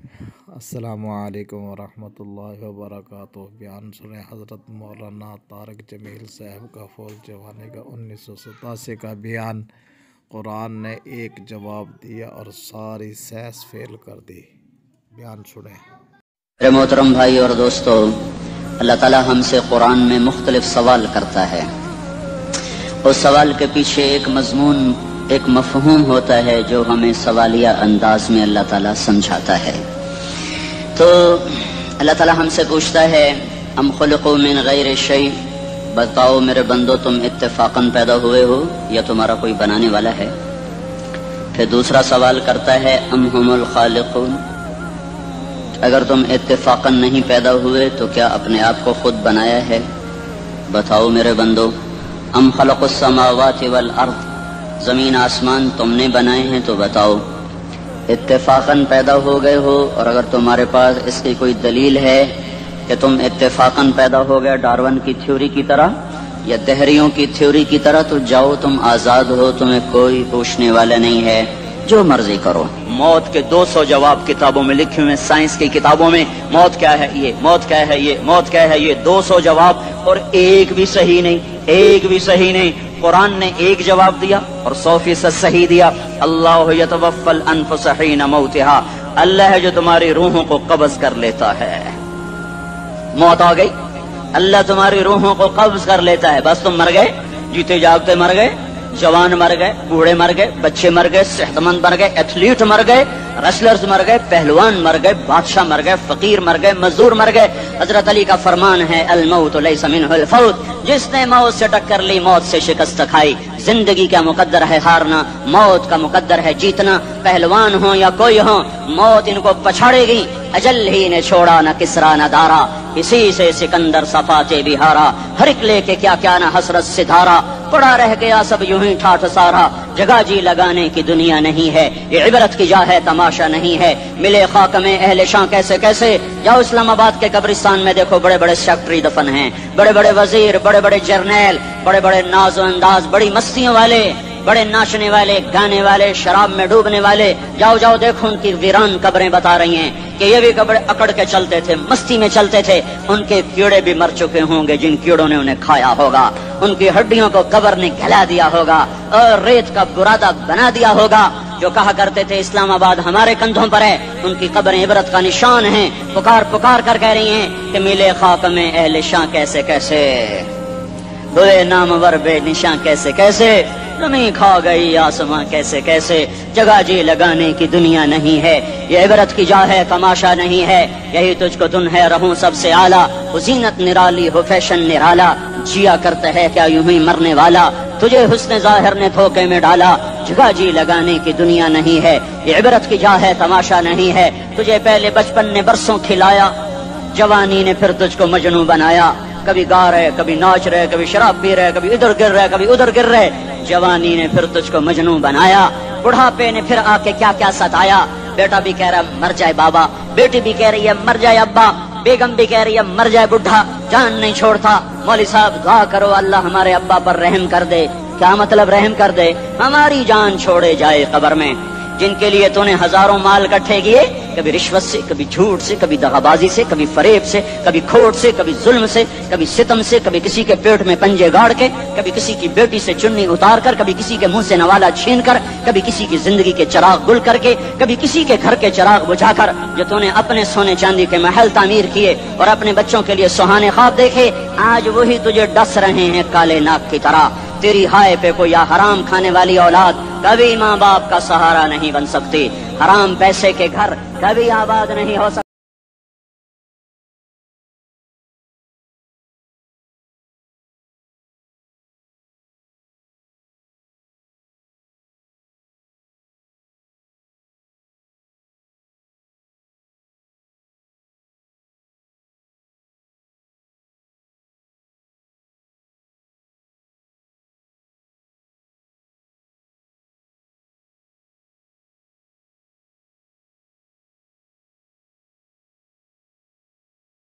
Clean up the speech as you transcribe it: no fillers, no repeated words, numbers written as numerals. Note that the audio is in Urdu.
السلام علیکم ورحمۃ اللہ وبرکاتہ۔ بیان سنیں حضرت مولانا طارق جمیل صاحب کا فوج جوانے کا 1987 کا بیان۔ قرآن نے ایک جواب دیا اور ساری سائنس فیل کر دی۔ بیان سنیں۔ میرے محترم بھائی اور دوستو، اللہ تعالیٰ ہم سے قرآن میں مختلف سوال کرتا ہے۔ اس سوال کے پیچھے ایک مضمون، ایک مفہوم ہوتا ہے جو ہمیں سوالیہ انداز میں اللہ تعالیٰ سمجھاتا ہے۔ تو اللہ تعالیٰ ہم سے پوچھتا ہے، ام خلقوا من غیر شیء، بتاؤ میرے بندو تم اتفاقاً پیدا ہوئے ہو یا تمہارا کوئی بنانے والا ہے؟ پھر دوسرا سوال کرتا ہے، ام ہم الخالقون، اگر تم اتفاقاً نہیں پیدا ہوئے تو کیا اپنے آپ کو خود بنایا ہے؟ بتاؤ میرے بندو، ام خلق السماوات والارض، زمین آسمان تم نے بنائے ہیں تو بتاؤ اتفاقاً پیدا ہو گئے ہو؟ اور اگر تمہارے پاس اس کی کوئی دلیل ہے کہ تم اتفاقاً پیدا ہو گئے ڈارون کی تھیوری کی طرح یا دہریوں کی تھیوری کی طرح، تو جاؤ تم آزاد ہو، تمہیں کوئی پوچھنے والا نہیں ہے، جو مرضی کرو۔ موت کے 200 جواب کتابوں میں لکھے ہوئے، سائنس کی کتابوں میں موت کیا ہے یہ، موت کیا ہے یہ، موت کیا ہے یہ، 200 جواب، اور ایک بھی صحیح نہیں، ایک بھی صحیح نہیں۔ قرآن نے ایک جواب دیا اور 100% صحیح دیا۔ اللہ یتوفی الانفس حین موتہا، اللہ ہے جو تمہاری روحوں کو قبض کر لیتا ہے۔ موت آ گئی، اللہ تمہاری روحوں کو قبض کر لیتا ہے، بس تم مر گئے، جیتے جاگتے مر گئے، جوان مر گئے، بوڑھے مر گئے، بچے مر گئے، صحت مند مر گئے، ایتھلیٹ مر گئے، ریسلرز مر گئے، پہلوان مر گئے، بادشاہ مر گئے، فقیر مر گئے، مزدور مر گئے۔ حضرت علی کا فرمان ہے، الموت لیس منہ الفوت، جس نے موت سے ٹکر لی موت سے شکست کھائی۔ زندگی کا مقدر ہے ہارنا، موت کا مقدر ہے جیتنا۔ پہلوان ہوں یا کوئی ہوں، موت ان کو پچھاڑے گی۔ اجل ہی نے چھوڑا نہ کسرا نہ دارا، اسی سے سکندر صفاتے بہارا، ہر ایک لے کے کیا کیا نہ حسرت ستارا، پڑا رہ گیا سب یوں ہی ٹھاٹھ سارا، جگہ جی لگانے کی دنیا نہیں ہے، یہ عبرت کی جا ہے تماشا نہیں ہے۔ ملے خاک میں اہل شاں کیسے کیسے، جاؤ اسلام آباد کے قبرستان میں دیکھو، بڑے بڑے سیکٹری دفن ہیں، بڑے بڑے وزیر، بڑے بڑے جرنیل، بڑے بڑے ناز و انداز، بڑی مستیوں والے، بڑے ناچنے والے، گانے والے، شراب میں ڈوبنے والے، جاؤ جاؤ دیکھو ان کی ویران قبریں بتا رہی ہیں کہ یہ بھی قبر اکڑ کے چلتے تھے، مستی میں چلتے تھے، ان کے کیڑے بھی مر چکے ہوں گے جن کیڑوں نے انہیں کھایا ہوگا، ان کی ہڈیوں کو قبر نے گلا دیا ہوگا اور ریت کا برادہ بنا دیا ہوگا۔ جو کہا کرتے تھے اسلام آباد ہمارے کندھوں پر ہے، ان کی قبریں عبرت کا نشان ہیں، پکار پکار کر کہہ رہی ہیں کہ ملے خاک میں اہل شاں کیسے کیسے، ہوئے نامور بے نشاں کیسے کیسے، زمین کھا گئی آسماں کیسے کیسے، جگہ جی لگانے کی دنیا نہیں ہے، یہ عبرت کی جا ہے تماشا نہیں ہے۔ یہی تجھ کو دن ہے رہوں سب سے اعلیٰ، وہ زینت نرالی ہو فیشن نرالا، جیا کرتا ہے کیا یوں ہی مرنے والا، تجھے حسن ظاہر نے دھوکے میں ڈالا، جگہ جی لگانے کی دنیا نہیں ہے، یہ عبرت کی جا ہے تماشا نہیں ہے۔ تجھے پہلے بچپن نے برسوں کھلایا، جوانی نے پھر تجھ کو مجنوں بنایا، کبھی گا رہے، کبھی ناچ رہے، کبھی شراب پی رہے، کبھی ادھر گر رہے، کبھی ادھر گر رہے، جوانی نے پھر تجھ کو مجنوں بنایا، بڑھاپے نے پھر آ کے کیا کیا ستایا۔ بیٹا بھی کہہ رہا مر جائے بابا، بیٹی بھی کہہ رہی ہے مر جائے ابا، بیگم بھی کہہ رہی ہے مر جائے بڈھا، جان نہیں چھوڑتا۔ مولوی صاحب دعا کرو اللہ ہمارے ابا پر رحم کر دے۔ کیا مطلب رحم کر دے؟ ہماری جان چھوڑے جائے قبر میں۔ جن کے لیے تو نے ہزاروں مال اکٹھے کیے، کبھی رشوت سے، کبھی جھوٹ سے، کبھی دغابازی سے، کبھی فریب سے، کبھی کھوٹ سے، کبھی ظلم سے، کبھی ستم سے، کبھی کسی کے پیٹ میں پنجے گاڑ کے، کبھی کسی کی بیٹی سے چنی اتار کر، کبھی کسی کے منہ سے نوالا چھین کر، کبھی کسی کی زندگی کے چراغ گل کر کے، کبھی کسی کے گھر کے چراغ بجھا کر، جو تو نے اپنے سونے چاندی کے محل تعمیر کیے اور اپنے بچوں کے لیے سہانے خواب دیکھے، آج وہی تجھے ڈس رہے ہیں کالے ناک کی طرح۔ تیری ہائے پہ کوئی حرام کھانے والی اولاد کبھی ماں باپ کا سہارا نہیں بن سکتی، حرام پیسے کے گھر کبھی آباد نہیں ہو سکتے۔